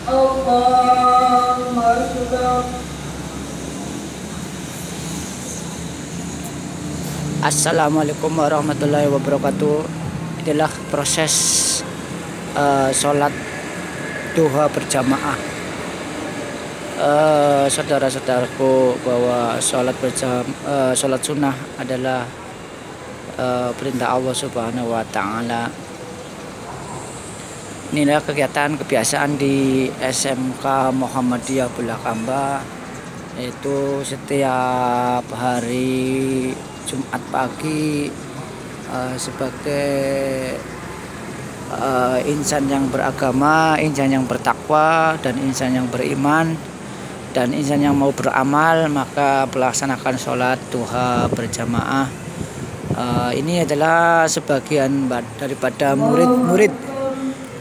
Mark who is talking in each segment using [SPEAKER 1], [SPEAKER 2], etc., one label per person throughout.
[SPEAKER 1] Allahu Akbar.
[SPEAKER 2] Assalamualaikum warahmatullahi wabarakatuh. Inilah proses sholat duha berjamaah. Saudara-saudaraku, bahwa sholat sunnah adalah perintah Allah Subhanahu wa Ta'ala. Inilah kebiasaan di SMK Muhammadiyah Bulakamba, yaitu setiap hari Jumat pagi sebagai insan yang beragama, insan yang bertakwa, dan insan yang beriman, dan insan yang mau beramal, maka melaksanakan sholat duha berjamaah. Ini adalah sebagian daripada murid-murid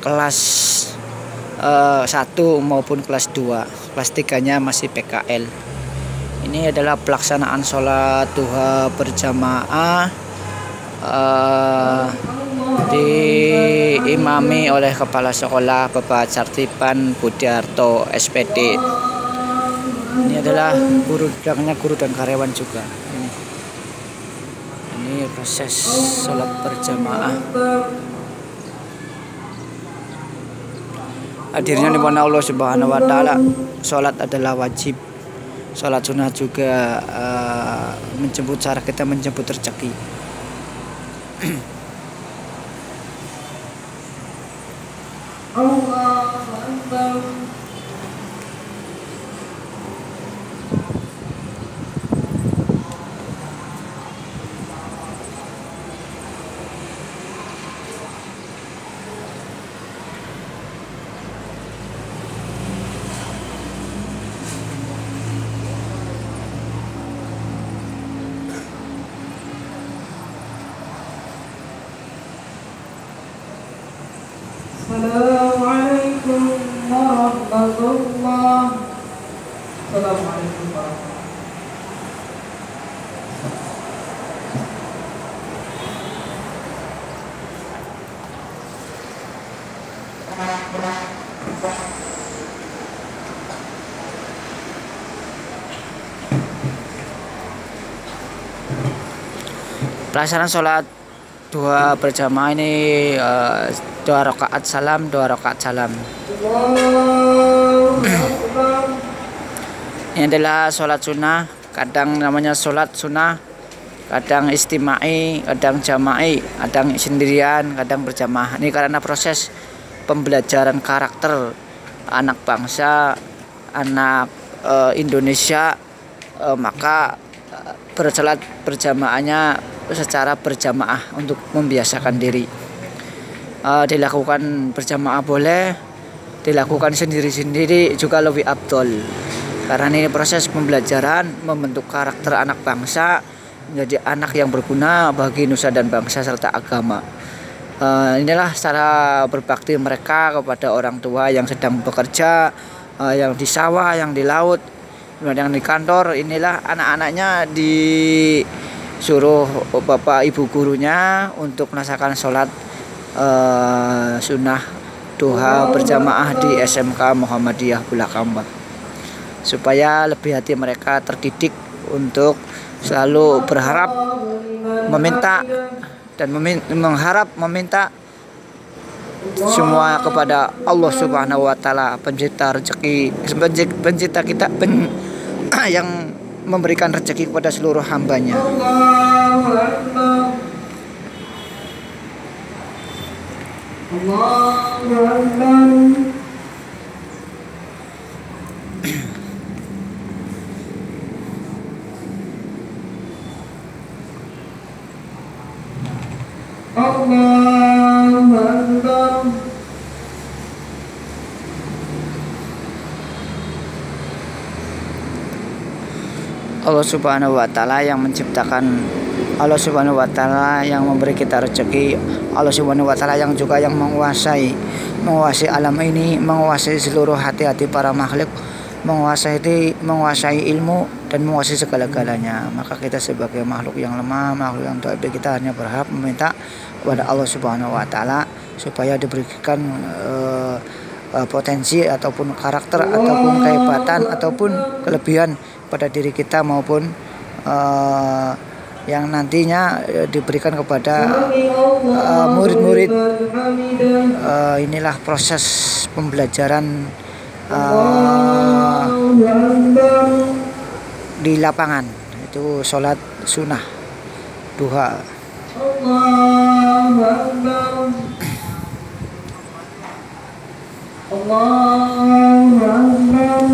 [SPEAKER 2] kelas 1 maupun kelas 2. Kelas 3-nya masih PKL. Ini adalah pelaksanaan sholat duha berjamaah diimami oleh Kepala Sekolah Bapak Sartipan Budiarto SPD. Ini adalah guru dan karyawan juga. Ini proses sholat berjamaah. Hadirnya di mana Allah Subhanahu wa Ta'ala, sholat adalah wajib. Sholat sunnah juga menjemput kita menjemput rezeki.
[SPEAKER 1] Allahu Akbar. Assalamualaikum warahmatullahi wabarakatuh.
[SPEAKER 2] Pelaksanaan sholat duha berjamaah ini 2 rakaat salam, 2 rakaat salam. Ini adalah sholat sunnah. Kadang namanya sholat sunnah, kadang istimai, kadang jama'i, kadang sendirian, kadang berjamaah. Ini karena proses pembelajaran karakter anak bangsa, anak Indonesia, maka bersalat berjamaahnya secara berjamaah untuk membiasakan diri. Dilakukan berjamaah boleh, dilakukan sendiri-sendiri juga lebih afdol, karena ini proses pembelajaran membentuk karakter anak bangsa menjadi anak yang berguna bagi nusa dan bangsa serta agama. Inilah cara berbakti mereka kepada orang tua yang sedang bekerja, yang di sawah, yang di laut, yang di kantor. Inilah anak-anaknya disuruh bapak ibu gurunya untuk melaksanakan sholat sunnah duha berjamaah di SMK Muhammadiyah Bulakamba, supaya lebih hati mereka terdidik untuk selalu berharap, meminta dan meminta semua kepada Allah Subhanahu wa Ta'ala, pencipta rezeki, pencipta kita, yang memberikan rezeki kepada seluruh hambanya.
[SPEAKER 1] Allahu Akbar. Allahu Akbar.
[SPEAKER 2] Allah Subhanahu wa Ta'ala yang menciptakan, Allah Subhanahu wa Ta'ala yang memberi kita rezeki, Allah Subhanahu wa Ta'ala yang juga yang menguasai alam ini, menguasai seluruh hati-hati para makhluk, menguasai ilmu dan menguasai segala-galanya. Maka kita sebagai makhluk yang lemah, makhluk yang dhaif, kita hanya berharap meminta kepada Allah Subhanahu wa Ta'ala supaya diberikan potensi ataupun karakter ataupun kehebatan ataupun kelebihan pada diri kita maupun yang nantinya diberikan kepada murid-murid. Inilah proses pembelajaran di lapangan, itu sholat sunnah duha.
[SPEAKER 1] Allahu Akbar. Allahu Akbar.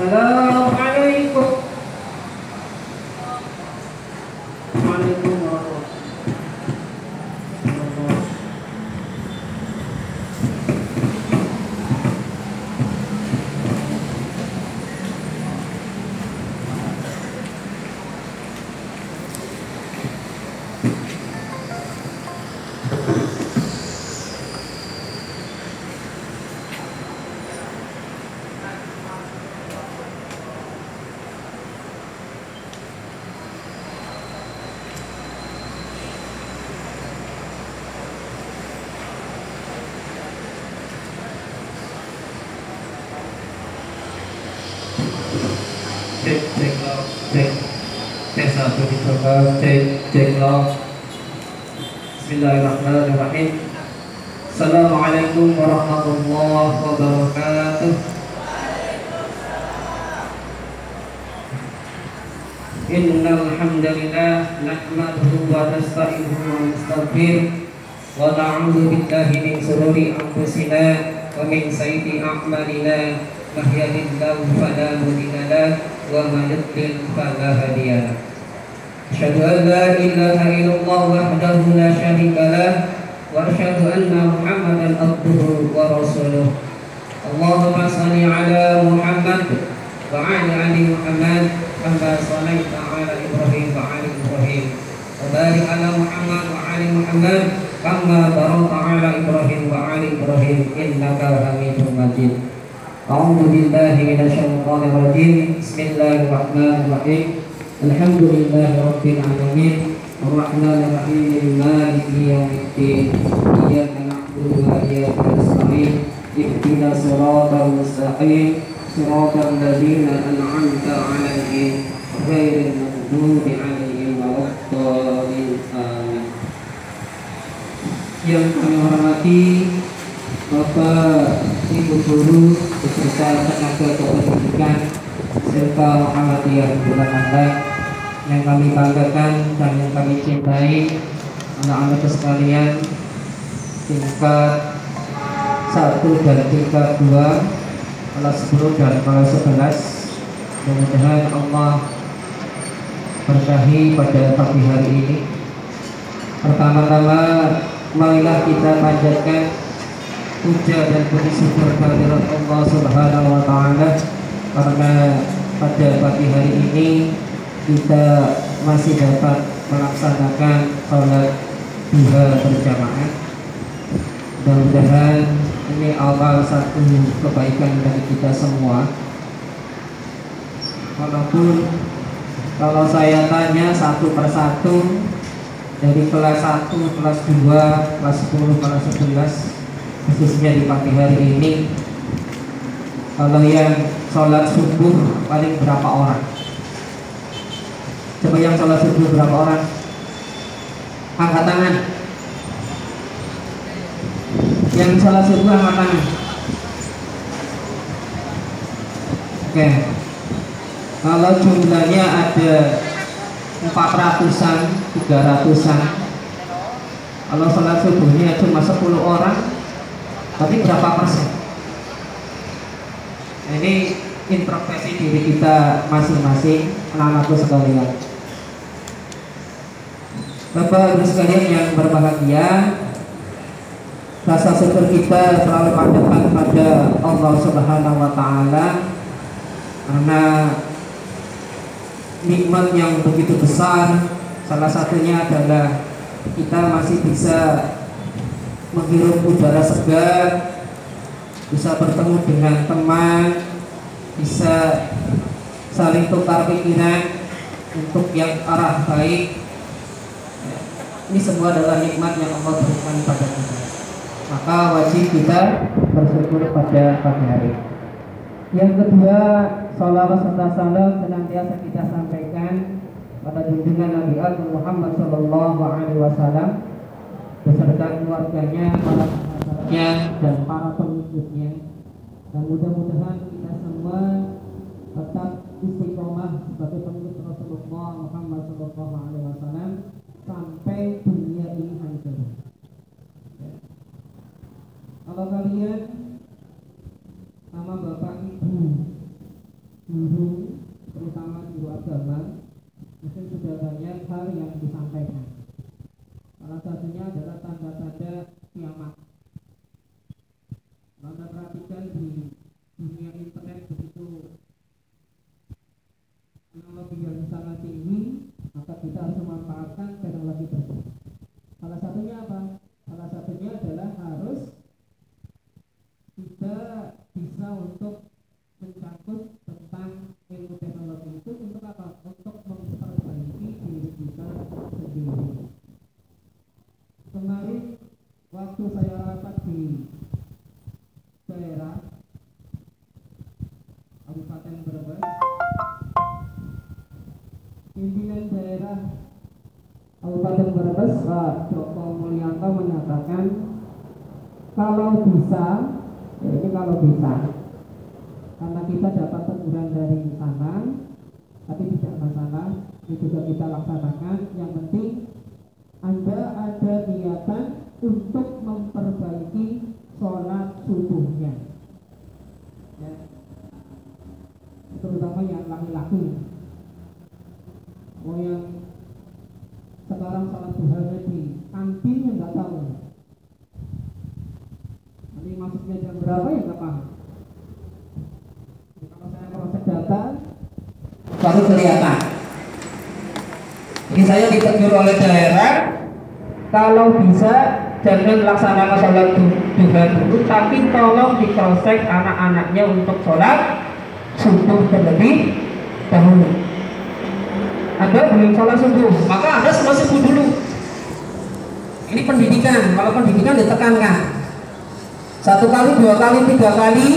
[SPEAKER 1] Assalamualaikum. Waalaikumsalam warahmatullahi. Cek satu dicoba, cek lo. Bismillahirrahmanirrahim. Assalamualaikum warahmatullahi wabarakatuh. Innal hamdalillah nahmaduhu wa nasta'inuhu wa nastaghfiruh wa na'udzu billahi min shururi anfusina wa min sayyiati a'malina. Man yahdihillahu fala mudilla lahu wa man yudlil fala hadiya lahu. Asyhadu an la ilaha illallah wahdahu la syarika lahu wa asyhadu anna Muhammadan abduhu wa rasuluh. Allahumma shalli ala Muhammad wa ala ali Muhammad kama shallaita ala Ibrahim wa ala Ibrahim wa barik ala Muhammad wa ali Muhammad kama barakta ala Ibrahim wa ala Ibrahim innaka Hamidum Majid. A'udzu billahi minasyaitonir rajim. Bismillahirrahmanirrahim. Alhamdulillahi rabbil alamin. Arrahmanir rahim. Maliki yaumiddin. Iyyaka na'budu wa iyyaka nasta'in. Ihdinas siratal mustaqim. Siratal ladzina an'amta 'alaihim ghairil maghdubi 'alaihim waladdallin. Amin. Yang kami hormati Bapak, Ibu guru beserta tenaga kependidikan serta Muhammadiyah Bulan Mandang yang kami banggakan dan yang kami cintai, anak-anak sekalian tingkat 1 dan tingkat 2, kelas 10 dan kelas 11. Mudah-mudahan Allah berkahi pada pagi hari ini. Pertama-tama marilah kita panjatkan puja dan puji syukur kehadirat Allah Subhanahu wa taala karena pada pagi hari ini kita masih dapat melaksanakan sholat duha berjamaah. Mudah-mudahan ini awal satu kebaikan dari kita semua. Walaupun kalau saya tanya satu persatu dari kelas 1, kelas 2, kelas 10, kelas 11, khususnya di pagi hari ini, kalau yang sholat subuh paling berapa orang? Coba yang sholat subuh berapa orang? Angkat tangan. Yang sholat subuh angkat tangan. Oke. Kalau jumlahnya ada 400-an, 300-an, Kalau sholat subuhnya cuma 10 orang, tapi berapa persen? Nah, ini introspeksi diri kita masing-masing, anak-anakku sekalian. Bapak Ibu sekalian yang berbahagia, rasa syukur kita selalu panjatkan pada Allah Subhanahu wa taala karena nikmat yang begitu besar. Salah satunya adalah kita masih bisa menghirup udara segar, bisa bertemu dengan teman, bisa saling tukar pikiran untuk yang arah baik. Ini semua adalah nikmat yang Allah berikan pada kita. Maka wajib kita bersyukur pada pagi hari. Yang kedua, sholawat serta salam senantiasa kita sampaikan pada junjungan Nabi Agung Muhammad Sallallahu Alaihi Wasallam beserta keluarganya, para sahabatnya, dan para pengikutnya. Dan mudah-mudahan kita semua tetap istiqomah sebagai pengikut Rasulullah Muhammad Sallallahu Alaihi Wasallam sampai dunia ini hancur. Kalau kalian sama bapak ibu, guru, terutama guru agama, mungkin sudah banyak hal yang disampaikan. Salah satunya adalah tanda-tanda kiamat. Kalau Anda perhatikan di dunia internet begitu teknologi yang sangat tinggi, maka kita harus memanfaatkan teknologi tersebut. Salah satunya apa? Salah satunya adalah harus kita bisa untuk mencakup tentang ilmu teknologi itu untuk apa? Untuk memperbaiki diri kita sendiri. Kemarin waktu saya rapat di daerah Kabupaten Brebes, pimpinan daerah Kabupaten Brebes Pak Joko Mulyanto menyatakan kalau bisa, ya ini kalau bisa, karena kita dapat teguran dari sana, tapi tidak masalah, itu juga kita laksanakan. Yang penting Anda ada niatan untuk memperbaiki sholat subuhnya, ya, terutama yang laki-laki. Oh, yang sekarang sholat duhanya di kantinnya nggak tahu. Nanti masuknya jam berapa ya nggak paham. Kalau saya proses data baru kelihatan. Jadi saya ditegur oleh daerah, kalau bisa jangan laksanakan sholat duha dulu, tapi tolong diproses anak-anaknya untuk sholat subuh terlebih dahulu. Anda belum sholat subuh, maka Anda sholat subuh dulu. Ini pendidikan. Kalau pendidikan ditekankan 1 kali, 2 kali, 3 kali,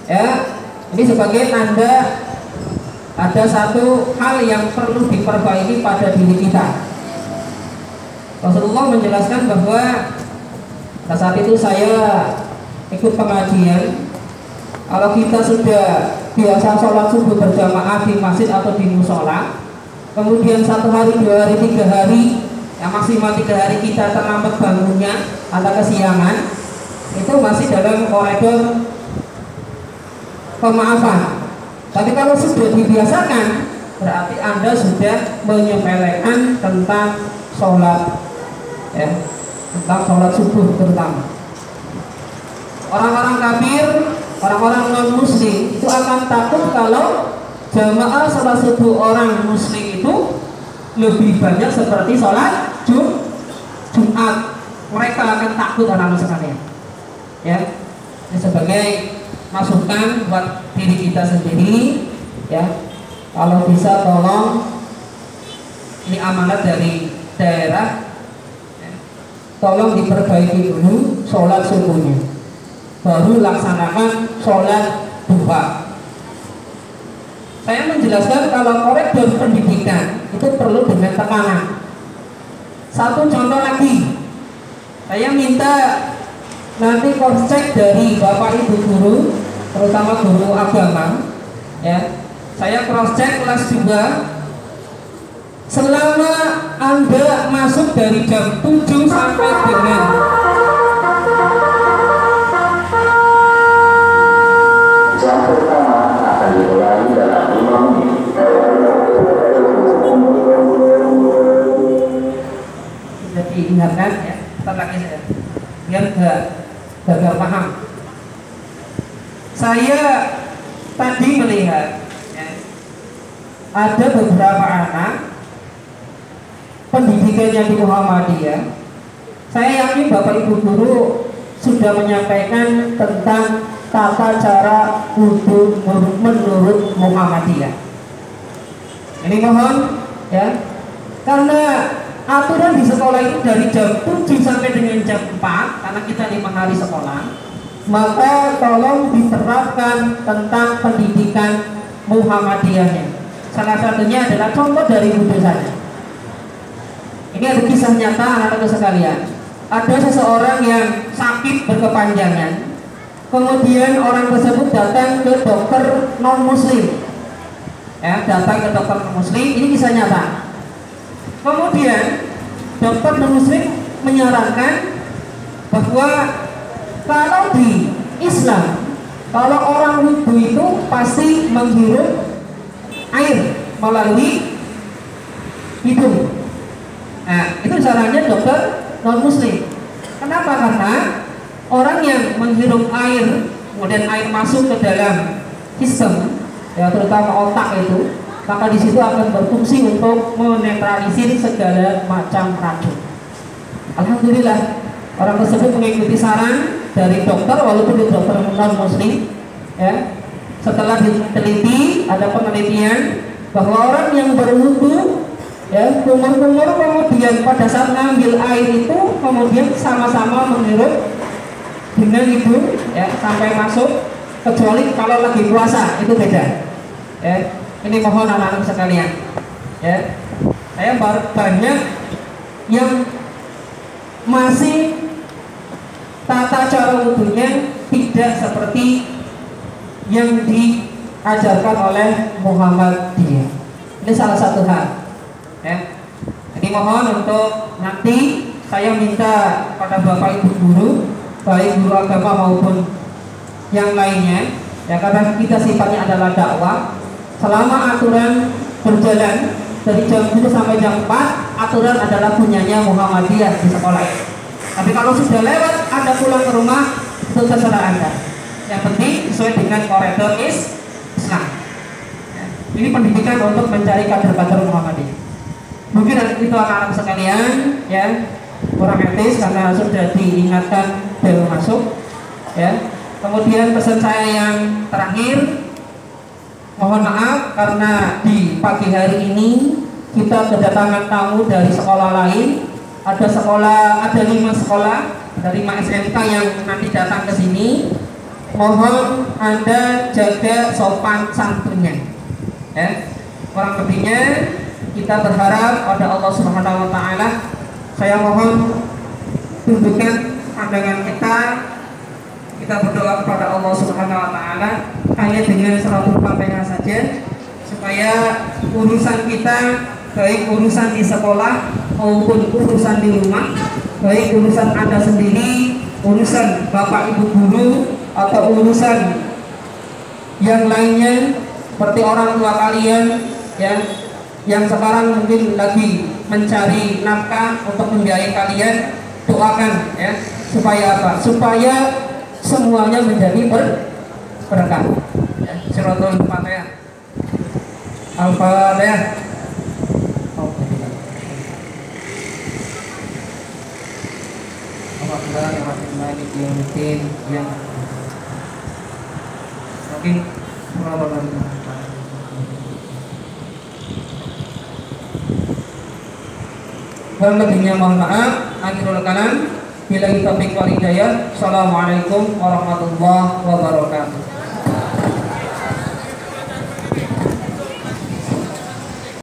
[SPEAKER 1] ya. Ini sebagai tanda ada satu hal yang perlu diperbaiki pada diri kita. Rasulullah menjelaskan bahwa saat itu saya ikut pengajian. Kalau kita sudah biasa sholat subuh berjamaah di masjid atau di musola, kemudian 1 hari, 2 hari, 3 hari, yang maksimal 3 hari kita terlambat bangunnya atau kesiangan, itu masih dalam koridor pemaafan. Tapi kalau sudah dibiasakan, berarti Anda sudah menyepelekan tentang sholat, ya, tentang sholat subuh terutama. Orang-orang kafir, orang-orang non muslim itu akan takut kalau jamaah sholat subuh orang muslim itu lebih banyak seperti sholat Jumat. Mereka akan takut orang sekalian. Ya, ini sebagai masukan buat diri kita sendiri, ya. Kalau bisa tolong, ini amanat dari daerah, ya, tolong diperbaiki dulu sholat subuhnya, baru laksanakan sholat duha. Saya menjelaskan kalau koridor pendidikan itu perlu dengan tekanan. Satu contoh lagi, saya minta nanti cross check dari bapak ibu guru, terutama guru agama, ya. Saya cross check kelas 2 selama Anda masuk dari jam 7 sampai dengan
[SPEAKER 3] jam pertama akan dimulai dalam 5 menit.
[SPEAKER 1] Sudah diingatkan ya, tetap lagi saya biar nggak gagal paham. Saya tadi melihat ya, ada beberapa anak pendidikannya di Muhammadiyah. Saya yakin Bapak Ibu guru sudah menyampaikan tentang tata cara wudhu menurut Muhammadiyah. Ini mohon ya, karena aturan di sekolah itu dari jam 7 sampai dengan jam 4 karena kita 5 hari sekolah, maka tolong diterapkan tentang pendidikan Muhammadiyahnya. Salah satunya adalah contoh dari wudhu saja. Ini ada kisah nyata anak-anak sekalian. Ada seseorang yang sakit berkepanjangan, kemudian orang tersebut datang ke dokter non muslim ya, datang ke dokter non muslim. Ini kisah nyata. Kemudian dokter non muslim menyarankan bahwa kalau di Islam, kalau orang wudhu itu pasti menghirup air melalui hidung. Nah, itu sarannya dokter non muslim. Kenapa? Karena orang yang menghirup air, kemudian air masuk ke dalam sistem, ya terutama otak itu, maka di situ akan berfungsi untuk menetralisir segala macam racun. Alhamdulillah, orang tersebut mengikuti saran dari dokter, walaupun di dokter non muslim. Ya, setelah diteliti, ada penelitian bahwa orang yang berwudu ya kumur-kumur, kemudian pada saat ngambil air itu kemudian sama-sama menghirup dengan hidung ya sampai masuk, kecuali kalau lagi puasa itu beda ya. Ini mohon anak-anak sekalian ya, saya banyak yang masih tata cara wudhunya tidak seperti yang diajarkan oleh Muhammadiyah. Ini salah satu hal ya. Jadi mohon untuk nanti saya minta pada Bapak Ibu guru, baik guru agama maupun yang lainnya ya, karena kita sifatnya adalah dakwah. Selama aturan berjalan dari jam 10 sampai jam 4, aturan adalah punyanya Muhammadiyah di sekolah. Tapi kalau sudah lewat, Anda pulang ke rumah, itu terserah Anda. Yang penting sesuai dengan koridor Islam ya. Ini pendidikan untuk mencari kader-kader Muhammadiyah. Mungkin itu anak-anak sekalian ya, kurang etis karena sudah diingatkan bel masuk ya. Kemudian pesan saya yang terakhir, mohon maaf karena di pagi hari ini kita kedatangan tamu dari sekolah lain. Ada 5 sekolah, ada 5 SMK yang nanti datang ke sini. Mohon Anda jaga sopan santunnya ya. Kurang lebihnya kita berharap pada Allah Subhanahu wa taala. Saya mohon tundukkan pandangan kita berdoa kepada Allah Subhanahu wa taala hanya dengan suratul Fatihah saja, supaya urusan kita, baik urusan di sekolah maupun urusan di rumah, baik urusan Anda sendiri, urusan Bapak Ibu guru, atau urusan yang lainnya seperti orang tua kalian yang sekarang mungkin lagi mencari nafkah untuk membiayai kalian, doakan ya, supaya apa? Supaya semuanya menjadi berkah. Suratul Fatihah. Al-Fatihah. Yang mungkin dan lebihnya mohon maaf. Akhirul kalam, billahi taufiq wal hidayah. Assalamualaikum warahmatullahi wabarakatuh.